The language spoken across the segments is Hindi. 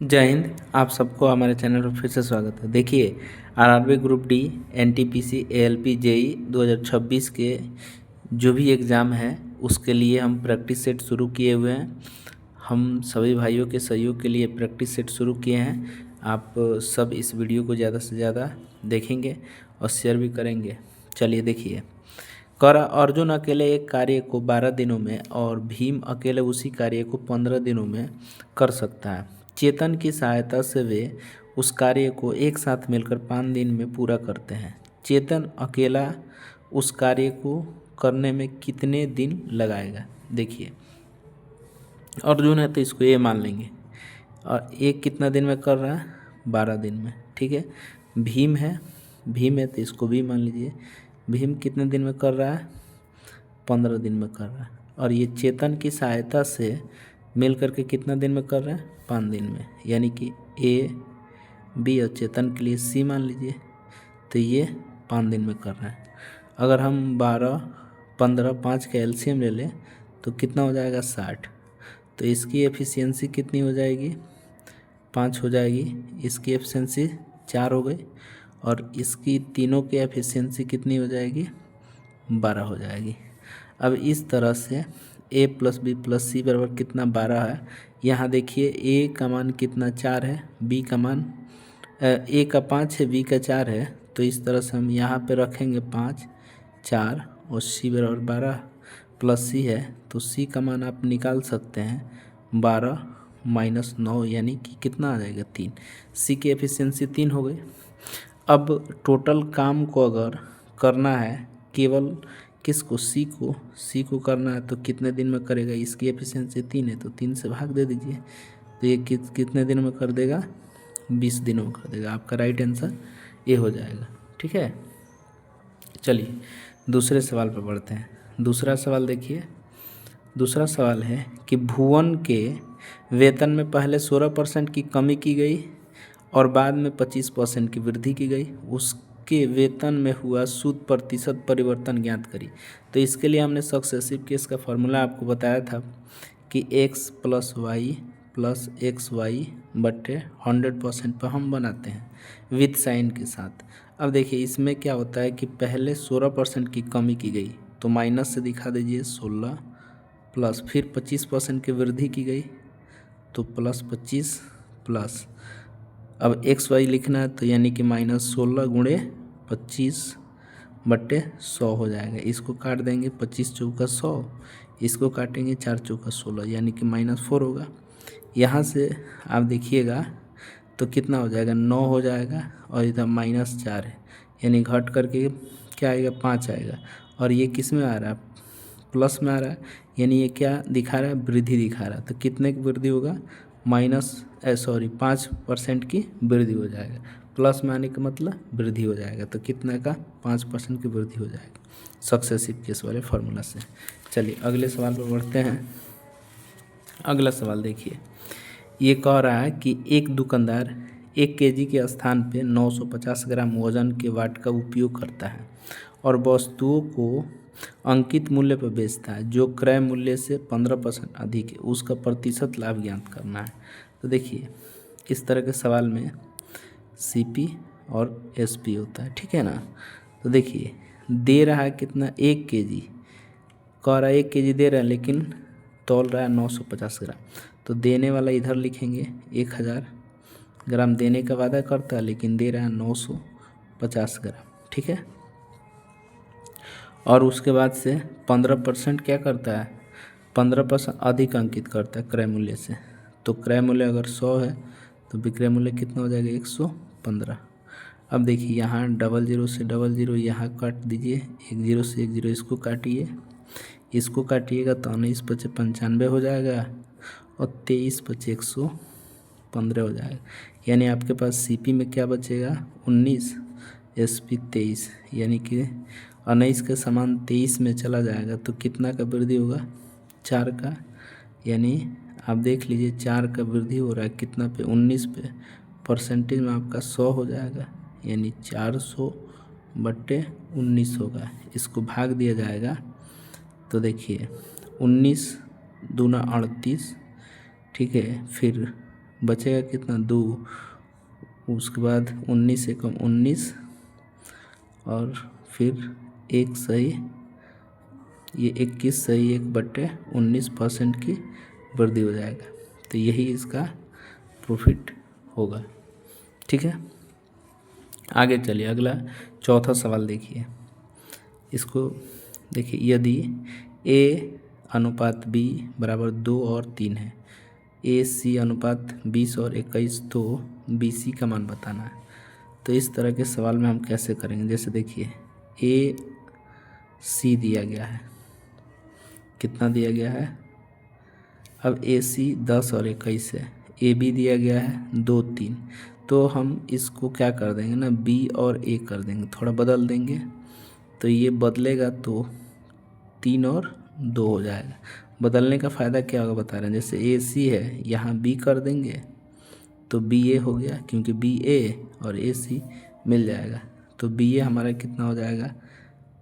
जय हिंद। आप सबको हमारे चैनल पर फिर से स्वागत है। देखिए, RRB group D, NTPC, ALP, JE 2026 के जो भी एग्ज़ाम है उसके लिए हम प्रैक्टिस सेट शुरू किए हुए हैं। हम सभी भाइयों के सहयोग के लिए प्रैक्टिस सेट शुरू किए हैं। आप सब इस वीडियो को ज़्यादा से ज़्यादा देखेंगे और शेयर भी करेंगे। चलिए देखिए, कर अर्जुन अकेले एक कार्य को 12 दिनों में और भीम अकेले उसी कार्य को 15 दिनों में कर सकता है। चेतन की सहायता से वे उस कार्य को एक साथ मिलकर 5 दिन में पूरा करते हैं। चेतन अकेला उस कार्य को करने में कितने दिन लगाएगा? देखिए, अर्जुन है तो इसको ए मान लेंगे, और एक कितना दिन में कर रहा है? 12 दिन में। ठीक है। भीम है तो इसको भी मान लीजिए। भीम कितने दिन में कर रहा है? 15 दिन में कर रहा है। और ये चेतन की सहायता से मिल करके कितना दिन में कर रहे हैं? 5 दिन में। यानी कि ए, बी और चेतन के लिए सी मान लीजिए। तो ये 5 दिन में कर रहे हैं। अगर हम 12, 15, 5 का एलसीएम ले लें तो कितना हो जाएगा? 60। तो इसकी एफिशिएंसी कितनी हो जाएगी? 5 हो जाएगी। इसकी एफिशिएंसी 4 हो गई, और इसकी तीनों की एफिशिएंसी कितनी हो जाएगी? 12 हो जाएगी। अब इस तरह से a प्लस बी प्लस सी बराबर कितना? 12 है। यहाँ देखिए, a का मान कितना? 4 है। b का मान a का 5 है, b का 4 है। तो इस तरह से हम यहाँ पे रखेंगे 5, 4 और c बराबर 12 प्लस c है। तो c का मान आप निकाल सकते हैं 12 माइनस 9, यानी कि कितना आ जाएगा? 3। c की एफिशिएंसी 3 हो गई। अब टोटल काम को अगर करना है केवल किसको? सी को करना है तो कितने दिन में करेगा? इसकी एफिशिएंसी 3 है तो 3 से भाग दे दीजिए। तो ये कितने दिन में कर देगा? 20 दिनों में कर देगा। आपका राइट आंसर ये हो जाएगा। ठीक है। चलिए दूसरे सवाल पर बढ़ते हैं। दूसरा सवाल देखिए। दूसरा सवाल है कि भुवन के वेतन में पहले 16% की कमी की गई और बाद में 25% की वृद्धि की गई। उसके वेतन में हुआ सूद प्रतिशत परिवर्तन ज्ञात करी। तो इसके लिए हमने सक्सेसिव केस का फॉर्मूला आपको बताया था कि x plus Y plus X Y बटे 100% पर हम बनाते हैं विथ साइन के साथ। अब देखिए, इसमें क्या होता है कि पहले 16% की कमी की गई तो माइनस से दिखा दीजिए 16, प्लस फिर 25% की वृद्धि की गई तो प्लस 25, प्लस अब एक्स वाई लिखना है तो यानी कि माइनस 16 गुणे 25 बट्टे 100 हो जाएगा। इसको काट देंगे, 25 चौका 100, इसको काटेंगे 4 चौका 16, यानी कि -4 होगा। यहाँ से आप देखिएगा तो कितना हो जाएगा? 9 हो जाएगा, और इधर -4 है, यानी घट करके क्या आएगा? 5 आएगा। और ये किस में आ रहा है? प्लस में आ रहा है, यानी ये क्या दिखा रहा है? वृद्धि दिखा रहा है। तो कितने की वृद्धि होगा? 5% की वृद्धि हो जाएगा। प्लस में आने का मतलब वृद्धि हो जाएगा। तो कितना का? 5% की वृद्धि हो जाएगा सक्सेसिव केस वाले फार्मूला से। चलिए अगले सवाल पर बढ़ते हैं। अगला सवाल देखिए, ये कह रहा है कि एक दुकानदार 1 केजी के स्थान पे 950 ग्राम वजन के वाट का उपयोग करता है और वस्तुओं को अंकित मूल्य पर बेचता है जो क्रय मूल्य से 15% अधिक है। उसका प्रतिशत लाभ ज्ञात करना है। तो देखिए, इस तरह के सवाल में सीपी और एसपी होता है। ठीक है ना। तो देखिए, दे रहा है कितना? 1 केजी। कह रहा है 1 केजी दे रहा है, लेकिन तौल रहा है 950 ग्राम। तो देने वाला इधर लिखेंगे 1000 ग्राम देने का वादा करता है, लेकिन दे रहा है 950 ग्राम। ठीक है। और उसके बाद से 15% क्या करता है? 15% अधिक अंकित करता है क्रय मूल्य से। तो क्रय मूल्य अगर 100 है तो विक्रय मूल्य कितना हो जाएगा? 115। अब देखिए, यहाँ 00 से 00 यहाँ काट दीजिए, 10 से 10 इसको काटिए, इसको काटिएगा तो 19 पचे 95 हो जाएगा, और 23 पचे 115 हो जाएगा। यानी आपके पास सीपी में क्या बचेगा? 19, एसपी 23, यानी कि 19 के समान 23 में चला जाएगा। तो कितना का वृद्धि होगा? 4 का। यानी आप देख लीजिए, 4 का वृद्धि हो रहा है कितना पे? 19 पे। परसेंटेज में आपका 100 हो जाएगा, यानी 400 बट्टे 19 होगा। इसको भाग दिया जाएगा तो देखिए 19 दूना 38, ठीक है, फिर बचेगा कितना 2, उसके बाद 19 से कम 19 और फिर 1 सही, ये 21 सही 1/19% की वृद्धि हो जाएगा। तो यही इसका प्रॉफिट होगा। ठीक है, आगे चलिए अगला चौथा सवाल देखिए। इसको देखिए, यदि A अनुपात B बराबर 2 और 3 है, AC अनुपात 20 और 21, तो BC का मान बताना है। तो इस तरह के सवाल में हम कैसे करेंगे, जैसे देखिए AC दिया गया है, कितना दिया गया है, अब AC 10 और 21 है, AB दिया गया है 2 3, तो हम इसको क्या कर देंगे ना, B और A कर देंगे, थोड़ा बदल देंगे, तो ये बदलेगा तो 3 और 2 हो जाएगा। बदलने का फ़ायदा क्या होगा बता रहे हैं, जैसे AC है यहाँ B कर देंगे तो BA हो गया, क्योंकि BA और AC मिल जाएगा, तो BA हमारा कितना हो जाएगा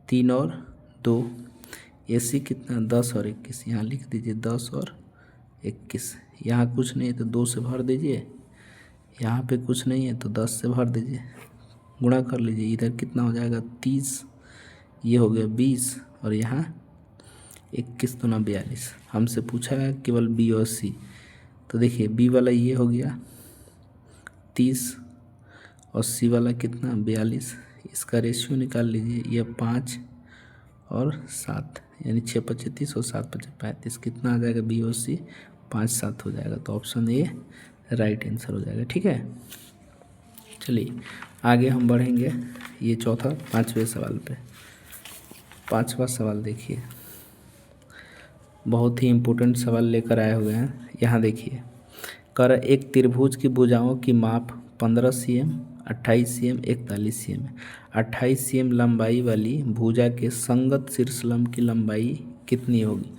3 और 2, AC कितना 10 और 21, यहाँ लिख दीजिए 10 और 21, यहाँ कुछ नहीं है तो 2 से भर दीजिए, यहाँ पे कुछ नहीं है तो 10 से भर दीजिए, गुणा कर लीजिए, इधर कितना हो जाएगा 30, ये हो गया 20 और यहाँ 21 तो ना 42। हमसे पूछा है केवल B और C, तो देखिए B वाला ये हो गया 30 और C वाला कितना 42, इसका रेशियो निकाल लीजिए, ये 5 और 7 यानी 6 5 30 और 7 5 35, कितना आ जाएगा B और C 5 7 हो जाएगा, तो ऑप्शन ए राइट आंसर हो जाएगा। ठीक है, चलिए आगे हम बढ़ेंगे, ये चौथा 5वें सवाल पे। 5वां सवाल देखिए, बहुत ही इम्पोर्टेंट सवाल लेकर आए हुए हैं। यहाँ देखिए, कर एक त्रिभुज की भुजाओं की माप 15 cm, 28 cm, 41 cm है। 28 cm लंबाई वाली भुजा के संगत शीर्षलंब की लंबाई कितनी होगी।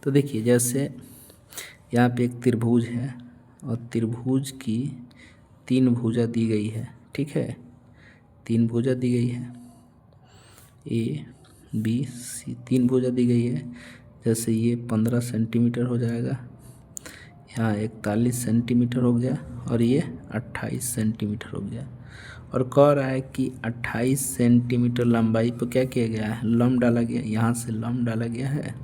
तो देखिए, जैसे यहाँ पे एक त्रिभुज है और त्रिभुज की 3 भुजा दी गई है। ठीक है, 3 भुजा दी गई है, A B C 3 भुजा दी गई है। जैसे ये 15 सेंटीमीटर हो जाएगा, यहाँ 41 सेंटीमीटर हो गया और ये 28 सेंटीमीटर हो गया, और कह रहा है कि 28 सेंटीमीटर लंबाई पर क्या किया गया है, लंब डाला गया, यहाँ से लंब डाला गया है,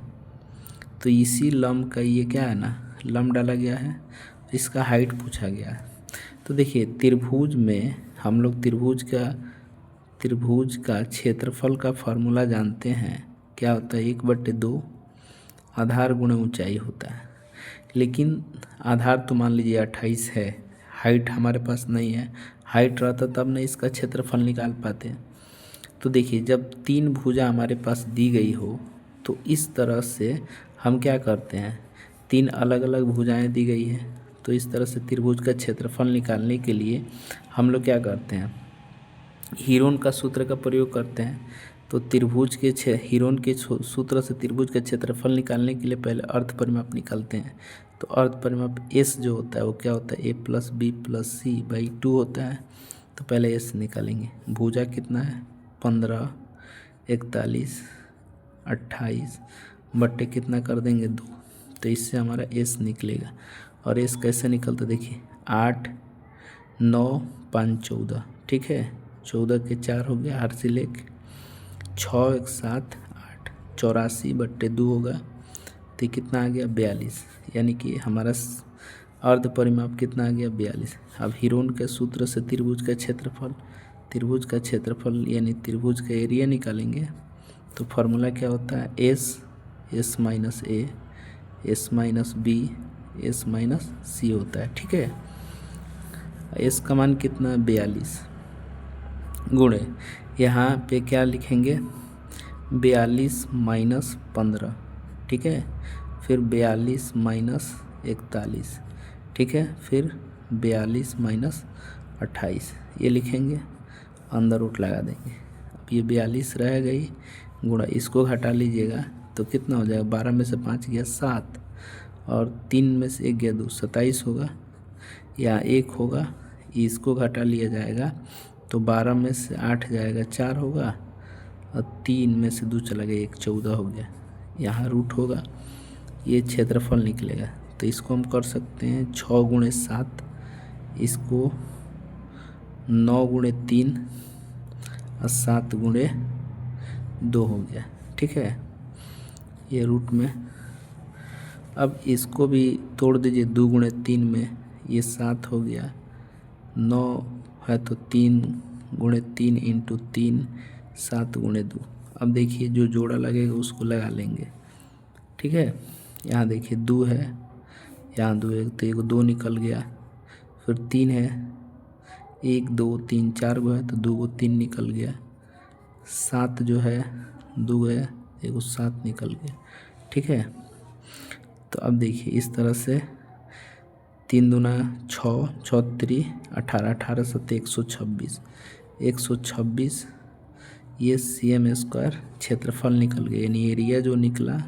तो इसी लंब का ये क्या है ना, लंब डाला गया है, इसका हाइट पूछा गया है। तो देखिए, त्रिभुज में हम लोग त्रिभुज का क्षेत्रफल का फार्मूला जानते हैं, क्या होता है 1/2 आधार गुणे ऊंचाई होता है। लेकिन आधार तो मान लीजिए 28 है, हाइट हमारे पास नहीं है, हाइट रहता तब ना इसका क्षेत्रफल निकाल पाते। तो देखिए, जब 3 भुजा हमारे पास दी गई हो तो इस तरह से हम क्या करते हैं, 3 अलग अलग भुजाएं दी गई है, तो इस तरह से त्रिभुज का क्षेत्रफल निकालने के लिए हम लोग क्या करते हैं, हीरोन का सूत्र का प्रयोग करते हैं। तो त्रिभुज के हीरोन के सूत्र से त्रिभुज का क्षेत्रफल निकालने के लिए पहले अर्ध परिमाप निकालते हैं। तो अर्ध परिमाप S जो होता है वो क्या होता है, A + B + C/2 होता है। तो पहले S निकालेंगे, भुजा कितना है 15, 41, 28 बट्टे कितना कर देंगे 2, तो इससे हमारा S निकलेगा। और S कैसे निकलता देखिए, 8 9 5 14, ठीक है, 14 के 4 हो गया, 8 से लेके 6 1 7 8, 84/2 होगा, तो कितना आ गया 42, यानी कि हमारा अर्ध परिमाप कितना आ गया 42। अब हीरोन के सूत्र से त्रिभुज का क्षेत्रफल यानी त्रिभुज का एरिया निकालेंगे। तो फार्मूला क्या होता है, S - A S - B S - C होता है। ठीक है, S का मान कितना 42 गुणे, यहाँ पे क्या लिखेंगे 42 - 15, ठीक है, फिर 42 - 41, ठीक है, फिर 42 - 28 ये लिखेंगे, अंदर रूट लगा देंगे। अब ये 42 रह गई, गुणा इसको घटा लीजिएगा तो कितना हो जाएगा, 12 में से 5 गया 7 और 3 में से 1 गया 2, 27 होगा, या 1 होगा, इसको घटा लिया जाएगा तो 12 में से 8 जाएगा 4 होगा, और 3 में से 2 चला गया 1, 14 हो गया, यहाँ रूट होगा, ये क्षेत्रफल निकलेगा। तो इसको हम कर सकते हैं 6 × 7 इसको 9 गुणे 3 और 7 गुणे 2 हो गया, ठीक है, ये रूट में। अब इसको भी तोड़ दीजिए, 2 गुणे 3 में ये 7 हो गया, 9 है तो 3 गुणे 3 इंटू 3 7 गुणे 2। अब देखिए जो जोड़ा लगेगा उसको लगा लेंगे, ठीक है। यहाँ देखिए 2 है, यहाँ 2 है तो एक 2 निकल गया, फिर 3 है, 1 2 3 4 गो है तो 2 गो 3 निकल गया, 7 जो है 2 है, एक 7 निकल गया, ठीक है। तो अब देखिए इस तरह से 3 दूना 6, 6 3 18, 18 7 126, 126 ये cm² क्षेत्रफल निकल गया, यानी एरिया जो निकला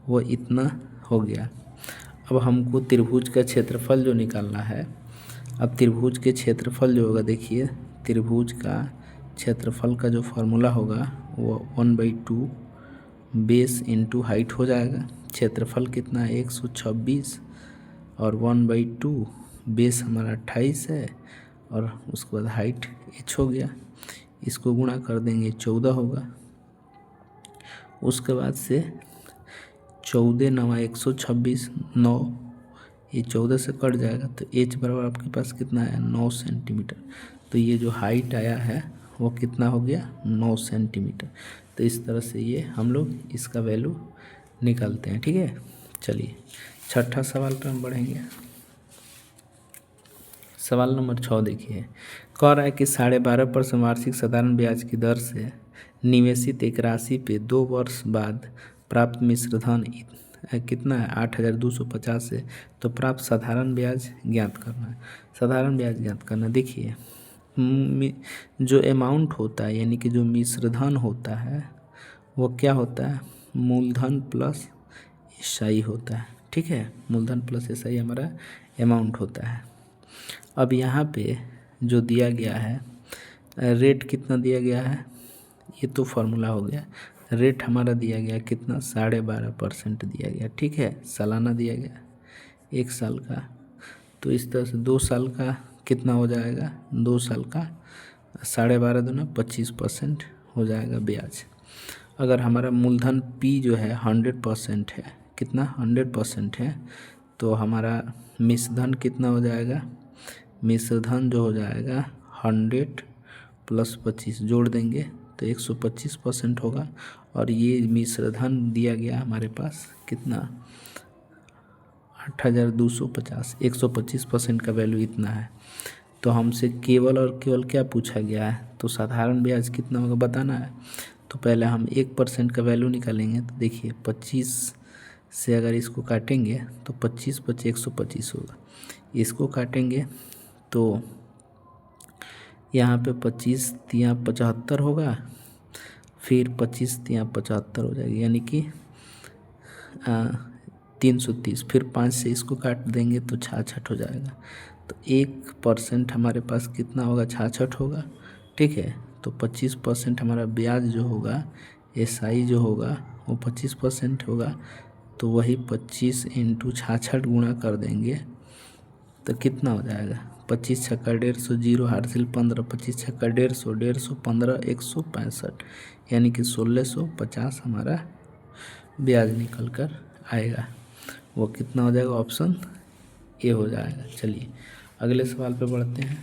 वो इतना हो गया। अब हमको त्रिभुज का क्षेत्रफल जो निकालना है, अब त्रिभुज के क्षेत्रफल जो होगा, देखिए त्रिभुज का क्षेत्रफल का जो फॉर्मूला होगा वो 1/2 बेस इंटू हाइट हो जाएगा। क्षेत्रफल कितना है 126 और 1/2 बेस हमारा 28 है और उसके बाद हाइट h हो गया, इसको गुणा कर देंगे 14 होगा। उसके बाद से 14 9 126 9, ये 14 से कट जाएगा तो h बराबर आपके पास कितना है 9 सेंटीमीटर। तो ये जो हाइट आया है वो कितना हो गया 9 सेंटीमीटर। तो इस तरह से ये हम लोग इसका वैल्यू निकालते हैं, ठीक है। चलिए छठा सवाल पर हम बढ़ेंगे। सवाल नंबर 6 देखिए, कह रहा है कि 12.5% वार्षिक साधारण ब्याज की दर से निवेशित एक राशि पे 2 वर्ष बाद प्राप्त मिश्र धन कितना है 8,250 है। तो प्राप्त साधारण ब्याज ज्ञात करना है। साधारण ब्याज ज्ञात करना, देखिए जो अमाउंट होता है यानी कि जो मिश्र धन होता है वो क्या होता है मूलधन प्लस SI होता है, ठीक है। मूलधन प्लस SI हमारा अमाउंट होता है। अब यहाँ पे जो दिया गया है रेट कितना दिया गया है, ये तो फार्मूला हो गया। रेट हमारा दिया गया कितना 12.5% दिया गया, ठीक है। सालाना दिया गया 1 साल का, तो इस तरह से 2 साल का कितना हो जाएगा 2 साल का 12.5 दूना 25% हो जाएगा ब्याज। अगर हमारा मूलधन P जो है 100% है, कितना 100% है, तो हमारा मिश्रधन कितना हो जाएगा, मिश्रधन जो हो जाएगा 100 + 25 जोड़ देंगे तो 125% होगा। और ये मिश्रधन दिया गया हमारे पास कितना 8,250, 125% का वैल्यू इतना है। तो हमसे केवल और केवल क्या पूछा गया है, तो साधारण ब्याज कितना होगा बताना है। तो पहले हम 1% का वैल्यू निकालेंगे। तो देखिए 25 से अगर इसको काटेंगे तो 25 × 5 125 होगा, इसको काटेंगे तो यहाँ पे 25 × 75 होगा, फिर 25 × 75 हो जाएगी यानी कि 330, फिर 5 से इसको काट देंगे तो 66 हो जाएगा। तो 1% हमारे पास कितना होगा 66 होगा, ठीक है। तो 25% हमारा ब्याज जो होगा SI जो होगा वो 25% होगा, तो वही 25 × 66 गुणा कर देंगे तो कितना हो जाएगा 25 × 6 = 150, 0 हासिल 15, 25 × 6 = 150, 150 15 165, यानी कि 1650 हमारा ब्याज निकल कर आएगा। वो कितना हो जाएगा ऑप्शन ए हो जाएगा। चलिए अगले सवाल पे बढ़ते हैं।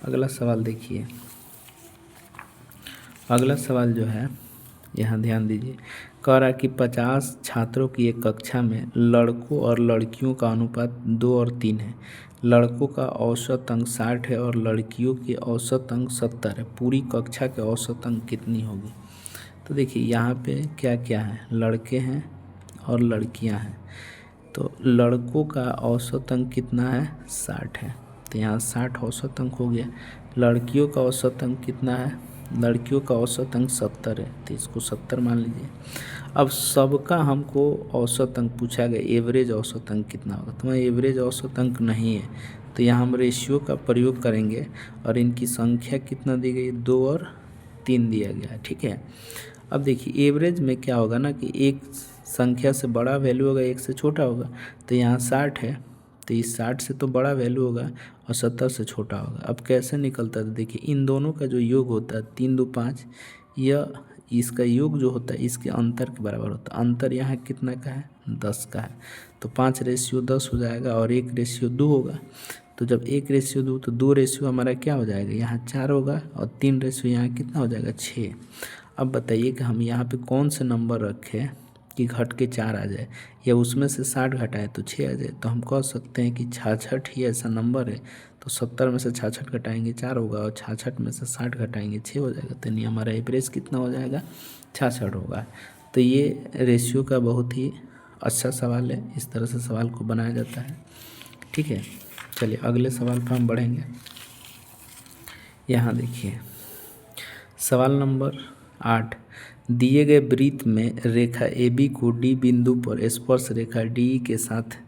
अगला सवाल देखिए, अगला सवाल जो है यहाँ ध्यान दीजिए, कह रहा है कि 50 छात्रों की एक कक्षा में लड़कों और लड़कियों का अनुपात 2 और 3 है। लड़कों का औसत अंक 60 है और लड़कियों के औसत अंक 70 है। पूरी कक्षा के औसत अंक कितनी होगी। तो देखिए यहाँ पे क्या क्या है, लड़के हैं और लड़कियाँ हैं। तो लड़कों का औसत अंक कितना है 60 है, तो यहाँ 60 औसत अंक हो गया। लड़कियों का औसत अंक कितना है, लड़कियों का औसत अंक 70 है, तो इसको 70 मान लीजिए। अब सबका हमको औसत अंक पूछा गया, एवरेज औसत अंक कितना होगा, तो एवरेज औसत अंक नहीं है, तो यहाँ हम रेशियो का प्रयोग करेंगे और इनकी संख्या कितना दी गई 2 और 3 दिया गया है, ठीक है। अब देखिए एवरेज में क्या होगा ना कि एक संख्या से बड़ा वैल्यू होगा, एक से छोटा होगा। तो यहाँ 60 है तो इस 60 से तो बड़ा वैल्यू होगा और 70 से छोटा होगा। अब कैसे निकलता है, देखिए इन दोनों का जो योग होता है 3 2 5, यह इसका योग जो होता है इसके अंतर के बराबर होता है। अंतर यहाँ कितना का है, 10 का है। तो 5:10 हो जाएगा और 1:2 होगा। तो जब 1:2 तो 2 हमारा क्या हो जाएगा, यहाँ 4 होगा और 3 यहाँ कितना हो जाएगा, 6। अब बताइए कि हम यहाँ पे कौन से नंबर रखें कि घट के 4 आ जाए, या उसमें से 60 घटाए तो 6 आ जाए। तो हम कह सकते हैं कि 66 ही ऐसा नंबर है। तो 70 में से 66 घटाएंगे 4 होगा और 66 में से 60 घटाएंगे 6 हो जाएगा। तो नहीं, हमारा एवरेज कितना हो जाएगा, 66 होगा। तो ये रेशियो का बहुत ही अच्छा सवाल है, इस तरह से सवाल को बनाया जाता है। ठीक है, चलिए अगले सवाल पर हम बढ़ेंगे। यहाँ देखिए सवाल नंबर 8, दिए गए वृत्त में रेखा AB को D बिंदु पर स्पर्श रेखा DE के साथ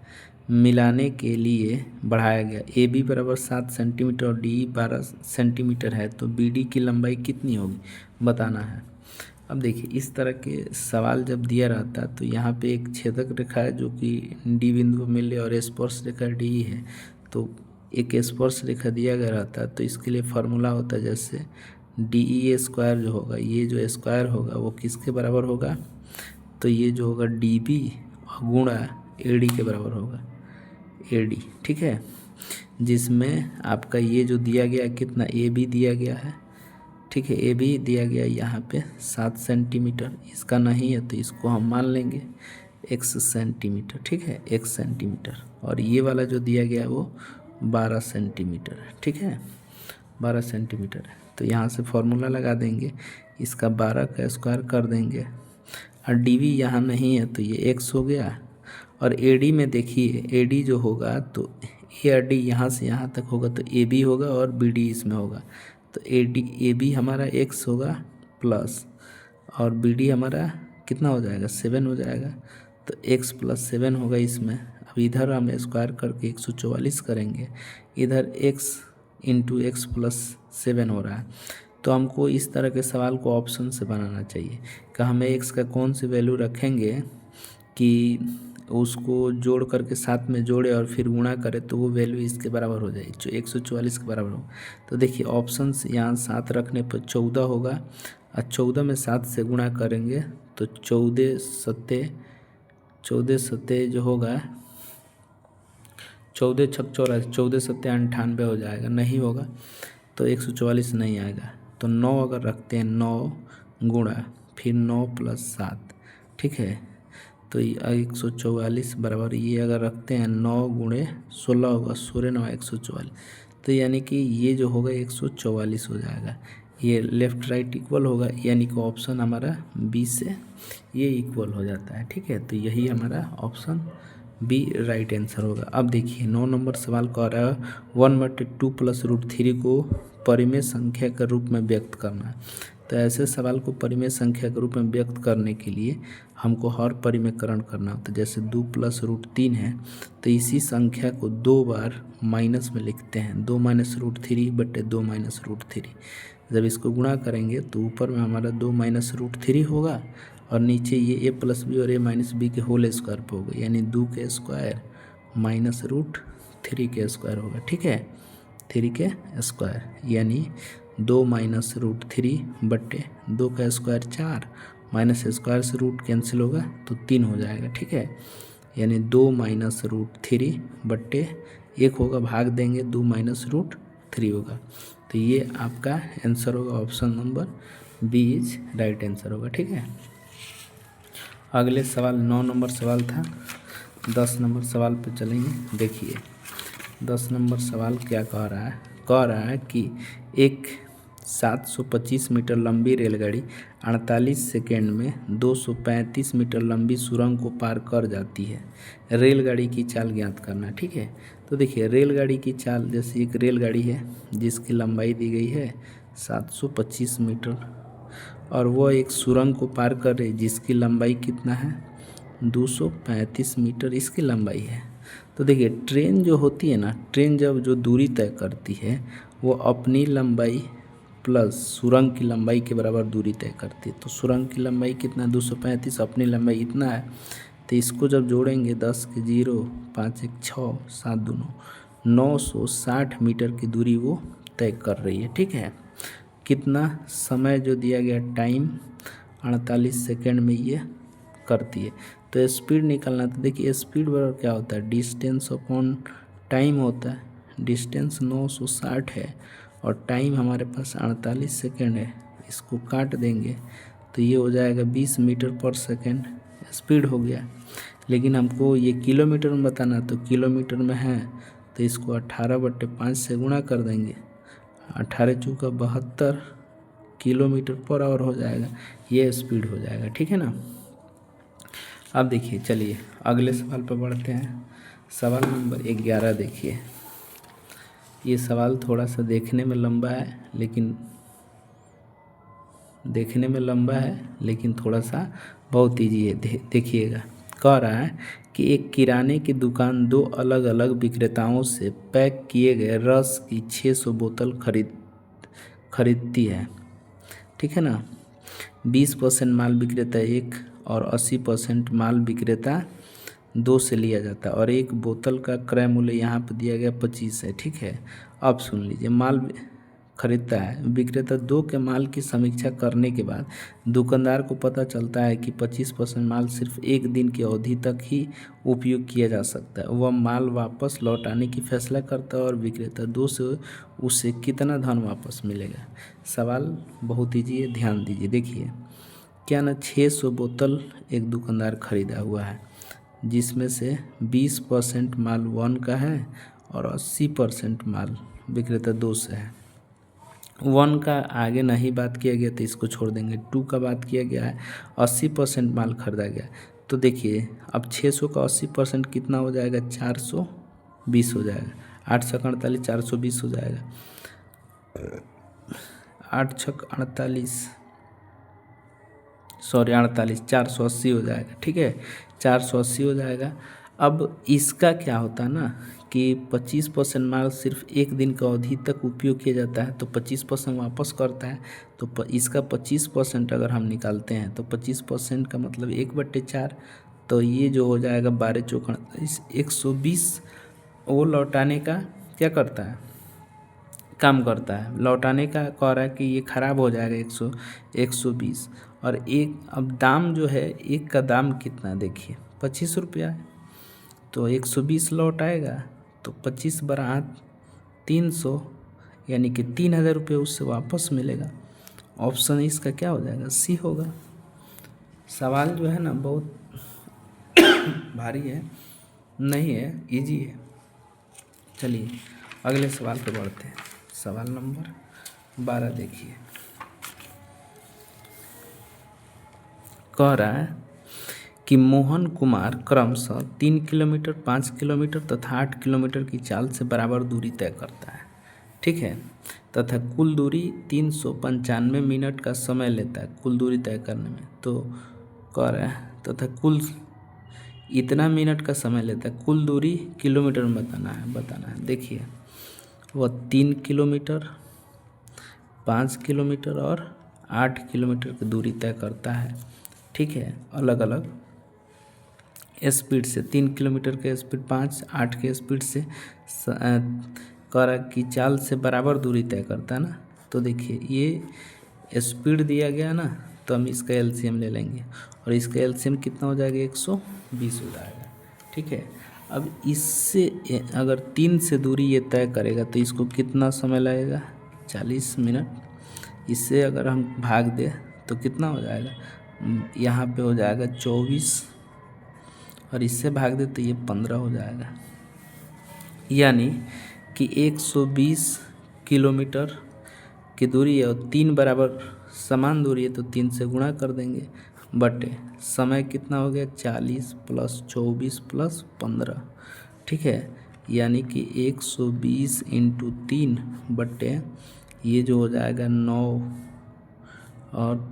मिलाने के लिए बढ़ाया गया। AB बराबर 7 सेंटीमीटर और DE 12 सेंटीमीटर है, तो BD की लंबाई कितनी होगी बताना है। अब देखिए इस तरह के सवाल जब दिया रहता है तो यहाँ पे एक छेदक रेखा है जो कि D बिंदु पर मिले और स्पर्श रेखा DE है। तो एक स्पर्श रेखा दिया गया रहता है तो इसके लिए फार्मूला होता है, जैसे DE² जो होगा, ये जो स्क्वायर होगा वो किसके बराबर होगा, तो ये जो होगा DB गुणा AD के बराबर होगा, AD। ठीक है, जिसमें आपका ये जो दिया गया कितना, AB दिया गया है। ठीक है, AB दिया गया यहाँ पे 7 सेंटीमीटर, इसका नहीं है तो इसको हम मान लेंगे x सेंटीमीटर। ठीक है, x सेंटीमीटर, और ये वाला जो दिया गया है वो 12 सेंटीमीटर है। ठीक है, 12 सेंटीमीटर है। तो यहाँ से फॉर्मूला लगा देंगे, इसका 12 का स्क्वायर कर देंगे और DB यहाँ नहीं है तो ये x हो गया। और AD में देखिए AD जो होगा तो AD यहाँ से यहाँ तक होगा तो AB होगा और BD इसमें होगा। तो AB हमारा x होगा प्लस और BD हमारा कितना हो जाएगा, 7 हो जाएगा। तो x + 7 होगा इसमें। अब इधर हम स्क्वायर करके 144 करेंगे, इधर x × x + 7 हो रहा है। तो हमको इस तरह के सवाल को ऑप्शन से बनाना चाहिए कि हमें x का कौन सी वैल्यू रखेंगे कि उसको जोड़ करके साथ में जोड़े और फिर गुणा करें तो वो वैल्यू इसके बराबर हो जाएगी, जो 144 के बराबर हो। तो देखिए ऑप्शन यहाँ 7 रखने पर 14 होगा और 14 में 7 से गुणा करेंगे तो 14 सत्ते जो होगा 14 × 6 = 14, 14 × 7 = 98 हो जाएगा, नहीं होगा तो 144 नहीं आएगा। तो 9 अगर रखते हैं 9 गुणा फिर 9 + 7, ठीक है, तो 144 बराबर ये अगर रखते हैं 9 × 16 होगा, 16 × 9 = 144। तो यानी कि ये जो होगा 144 हो जाएगा। ये लेफ़्ट राइट इक्वल होगा, यानी कि ऑप्शन हमारा बी से ये इक्वल हो जाता है। ठीक है, तो यही हमारा ऑप्शन बी राइट आंसर होगा। अब देखिए 9 नंबर सवाल कह रहा है 1/2 + √3 को परिमेय संख्या के रूप में व्यक्त करना है। तो ऐसे सवाल को परिमेय संख्या के रूप में व्यक्त करने के लिए हमको हर परिमेयकरण करना होता है। जैसे 2 + √3 है तो इसी संख्या को 2 बार माइनस में लिखते हैं, 2 - √3/2 - √3। जब इसको गुणा करेंगे तो ऊपर में हमारा 2 - √3 होगा और नीचे ये a + b और a - b के होल स्क्वायर पे होगा, यानी 2 के स्क्वायर माइनस √3 के स्क्वायर होगा। ठीक है, 3 के स्क्वायर यानी 2 - √3/2 का स्क्वायर 4, माइनस स्क्वायर से रूट कैंसिल होगा तो 3 हो जाएगा। ठीक है, यानी 2 - √3/1 होगा, भाग देंगे 2 - √3 होगा। तो ये आपका आंसर होगा, option number B is right answer होगा। ठीक है, अगले सवाल 9 नंबर सवाल था। 10 नंबर सवाल पे चलेंगे। देखिए 10 नंबर सवाल क्या कह रहा है कि एक 725 मीटर लंबी रेलगाड़ी 48 सेकेंड में 235 मीटर लंबी सुरंग को पार कर जाती है। रेलगाड़ी की चाल ज्ञात करना। ठीक है, तो देखिए रेलगाड़ी की चाल, जैसे एक रेलगाड़ी है जिसकी लंबाई दी गई है 725 मीटर और वो एक सुरंग को पार कर रही जिसकी लंबाई कितना है 235 मीटर इसकी लंबाई है। तो देखिए ट्रेन जो होती है ना, ट्रेन जब जो दूरी तय करती है वो अपनी लंबाई प्लस सुरंग की लंबाई के बराबर दूरी तय करती है। तो सुरंग की लंबाई कितना 235, अपनी लंबाई इतना है तो इसको जब जोड़ेंगे 10 के 0, 5 एक 6, 7 दूनो 960 मीटर की दूरी वो तय कर रही है। ठीक है, कितना समय जो दिया गया टाइम 48 सेकेंड में ये करती है। तो स्पीड निकालना, तो देखिए स्पीड बराबर क्या होता है, डिस्टेंस अपॉन टाइम होता है। डिस्टेंस 960 है और टाइम हमारे पास 48 सेकेंड है, इसको काट देंगे तो ये हो जाएगा 20 मीटर पर सेकेंड स्पीड हो गया। लेकिन हमको ये किलोमीटर में बताना, तो किलोमीटर में है तो इसको 18/5 से गुणा कर देंगे, 18 चौका 72 किलोमीटर पर आवर हो जाएगा, ये स्पीड हो जाएगा। ठीक है ना। अब देखिए, चलिए अगले सवाल पर बढ़ते हैं। सवाल नंबर 11 देखिए। ये सवाल थोड़ा सा देखने में लंबा है लेकिन थोड़ा सा बहुत ईजी है। देखिएगा, कह रहा है कि एक किराने की दुकान 2 अलग अलग विक्रेताओं से पैक किए गए रस की 600 बोतल खरीदती है। ठीक है ना। 20% माल विक्रेता 1 और 80% माल विक्रेता 2 से लिया जाता है और एक बोतल का क्रय मूल्य यहाँ पर दिया गया 25 है। ठीक है, अब सुन लीजिए, माल खरीदता है विक्रेता 2 के माल की समीक्षा करने के बाद दुकानदार को पता चलता है कि 25% माल सिर्फ 1 दिन की अवधि तक ही उपयोग किया जा सकता है। वह माल वापस लौटाने की फैसला करता है और विक्रेता 2 से उसे कितना धन वापस मिलेगा। सवाल बहुत ईजी है, ध्यान दीजिए। देखिए क्या ना, 600 बोतल एक दुकानदार खरीदा हुआ है जिसमें से 20% माल 1 का है और 80% माल विक्रेता 2 से है। 1 का आगे नहीं बात किया गया तो इसको छोड़ देंगे, 2 का बात किया गया है, 80% माल खरीदा गया। तो देखिए अब 600 का 80% कितना हो जाएगा, 420 हो जाएगा। 8 छक 48, 420 हो जाएगा। 8 छक 48, 480 हो जाएगा। ठीक है, 480 हो जाएगा। अब इसका क्या होता है ना कि 25% माल सिर्फ 1 दिन का अवधि तक उपयोग किया जाता है तो 25% वापस करता है। तो इसका 25% अगर हम निकालते हैं तो 25% का मतलब 1/4, तो ये जो हो जाएगा 12 चौक 120 वो लौटाने का क्या करता है, काम करता है। लौटाने का कह रहा है कि ये ख़राब हो जाएगा 120 और अब दाम जो है, एक का दाम कितना देखिए 25 रुपया है, तो 120 लौट आएगा तो 25 बरात 300, यानी कि 3000 रुपये उससे वापस मिलेगा। ऑप्शन इसका क्या हो जाएगा, सी होगा। सवाल जो है ना बहुत भारी है, नहीं है, इजी है। चलिए अगले सवाल पे बढ़ते हैं। सवाल नंबर 12 देखिए, कह रहा है कि मोहन कुमार क्रमशः 3 किलोमीटर, 5 किलोमीटर तथा 8 किलोमीटर की चाल से बराबर दूरी तय करता है। ठीक है, तथा कुल दूरी 395 मिनट का समय लेता है कुल दूरी तय करने में। तो कह रहा है तथा कुल इतना मिनट का समय लेता है, कुल दूरी किलोमीटर में बताना है। देखिए वह 3 किलोमीटर, 5 किलोमीटर और 8 किलोमीटर की दूरी तय करता है। ठीक है, अलग अलग स्पीड से, 3 किलोमीटर के स्पीड 5, 8 के स्पीड से कर की चाल से बराबर दूरी तय करता है ना। तो देखिए ये स्पीड दिया गया ना, तो हम इसका एलसीएम ले लेंगे और इसका एलसीएम कितना हो जाएगा, 120 हो जाएगा। ठीक है, अब इससे अगर 3 से दूरी ये तय करेगा तो इसको कितना समय लगेगा, 40 मिनट। इससे अगर हम भाग दें तो कितना हो जाएगा, यहाँ पे हो जाएगा 24 और इससे भाग दे तो ये 15 हो जाएगा। यानी कि 120 किलोमीटर की दूरी है और 3 बराबर समान दूरी है तो 3 से गुणा कर देंगे, बटे समय कितना हो गया, 40 + 24 + 15। ठीक है, यानी कि 120 × 3 बटे ये जो हो जाएगा 9 और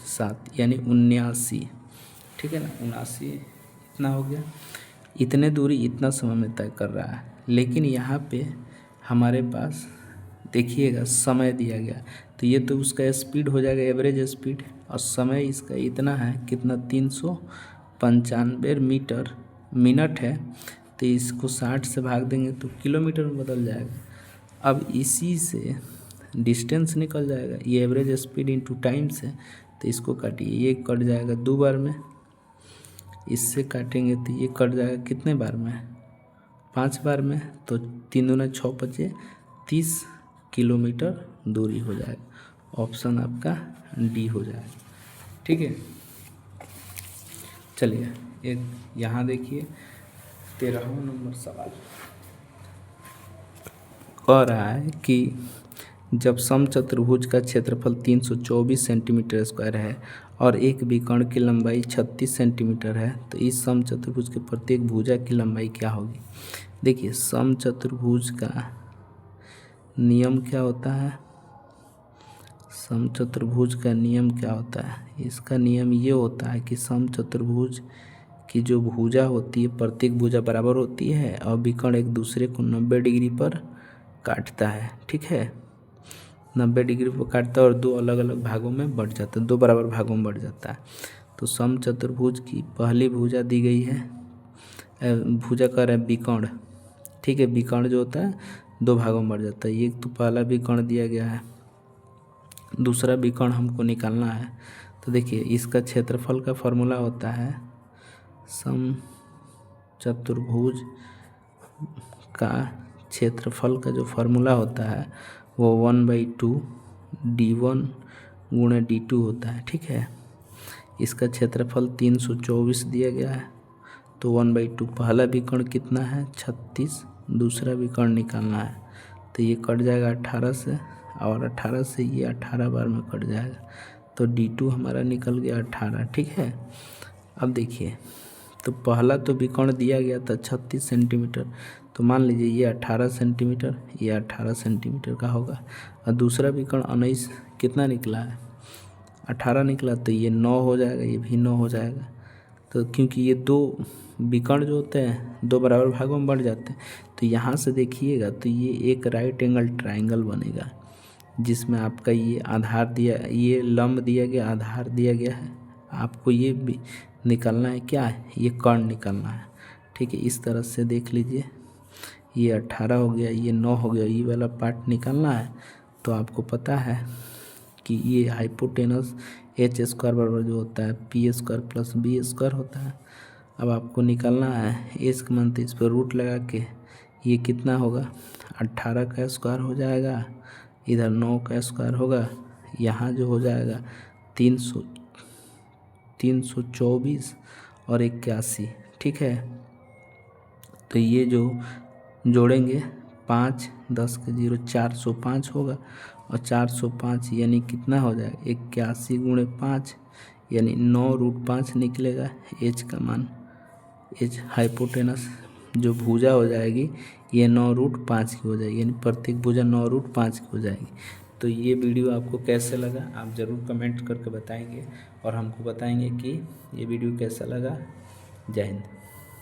7 यानी 79। ठीक है ना, 79 इतना हो गया। इतने दूरी इतना समय में तय कर रहा है, लेकिन यहाँ पे हमारे पास देखिएगा समय दिया गया, तो ये तो उसका स्पीड हो जाएगा एवरेज स्पीड और समय इसका इतना है कितना, 95 मीटर मिनट है, तो इसको 60 से भाग देंगे तो किलोमीटर में बदल जाएगा। अब इसी से डिस्टेंस निकल जाएगा, ये एवरेज स्पीड इंटू टाइम से, तो इसको काटिए, ये कट जाएगा 2 बार में, इससे काटेंगे तो ये कट जाएगा कितने बार में, 5 बार में, तो 3 दूना 6 बचे 30 किलोमीटर दूरी हो जाएगा। ऑप्शन आपका डी हो जाएगा। ठीक है, चलिए एक यहाँ देखिए 13वां नंबर सवाल कह रहा है कि जब समचतुर्भुज का क्षेत्रफल 324 सेंटीमीटर स्क्वायर है और एक विकर्ण की लंबाई 36 सेंटीमीटर है, तो इस समचतुर्भुज के प्रत्येक भुजा की लंबाई क्या होगी। देखिए समचतुर्भुज का नियम क्या होता है, समचतुर्भुज का नियम क्या होता है, इसका नियम ये होता है कि समचतुर्भुज की जो भुजा होती है प्रत्येक भुजा बराबर होती है और विकर्ण एक दूसरे को 90 डिग्री पर काटता है। ठीक है, 90 डिग्री पर काटता है और 2 अलग अलग भागों में बढ़ जाता है, 2 बराबर भागों में बढ़ जाता है। तो समचतुर्भुज की पहली भुजा दी गई है, भुजा कर है विकर्ण। ठीक है, विकर्ण जो होता है 2 भागों में बढ़ जाता है, ये तो पहला विकर्ण दिया गया है, दूसरा विकर्ण हमको निकालना है। तो देखिए इसका क्षेत्रफल का फॉर्मूला होता है, समचतुर्भुज का क्षेत्रफल का जो फार्मूला होता है वो 1/2 d1 गुणे d2 होता है। ठीक है, इसका क्षेत्रफल 324 दिया गया है, तो 1/2 पहला विकर्ण कितना है 36, दूसरा विकर्ण निकालना है, तो ये कट जाएगा 18 से, और 18 से ये 18 बार में कट जाएगा, तो d2 हमारा निकल गया 18। ठीक है, अब देखिए तो पहला तो विकर्ण दिया गया था 36 सेंटीमीटर, तो मान लीजिए ये 18 सेंटीमीटर, ये 18 सेंटीमीटर का होगा, और दूसरा विकर्ण 19 कितना निकला है 18 निकला, तो ये 9 हो जाएगा, ये भी 9 हो जाएगा। तो क्योंकि ये 2 विकर्ण जो होते हैं 2 बराबर भागों में बढ़ जाते हैं, तो यहाँ से देखिएगा तो ये एक राइट एंगल ट्राइंगल बनेगा, जिसमें आपका ये आधार दिया, ये लंब दिया गया, आधार दिया गया है, आपको ये भी निकालना है, क्या है ये कर्ण निकालना है। ठीक है, इस तरह से देख लीजिए, ये 18 हो गया, ये 9 हो गया, ये वाला पार्ट निकालना है। तो आपको पता है कि ये हाइपोटेनस h स्क्वायर बराबर जो होता है p square plus b square होता है। अब आपको निकालना है एज का मान, तो इस पर रूट लगा के ये कितना होगा 18 का स्क्वायर हो जाएगा, इधर 9 का स्क्वायर होगा, यहाँ जो हो जाएगा 324 और 81। ठीक है, तो ये जो जोड़ेंगे 5 10 के 0 405 होगा, और 405 यानी कितना हो जाएगा 81 गुणे 5 यानी 9√5 निकलेगा एच का मान। एच हाइपोटेनस जो भुजा हो जाएगी ये 9√5 की हो जाएगी, यानी प्रत्येक भुजा 9√5 की हो जाएगी। तो ये वीडियो आपको कैसे लगा आप ज़रूर कमेंट करके बताएंगे, और हमको बताएंगे कि ये वीडियो कैसा लगा। जय हिंद।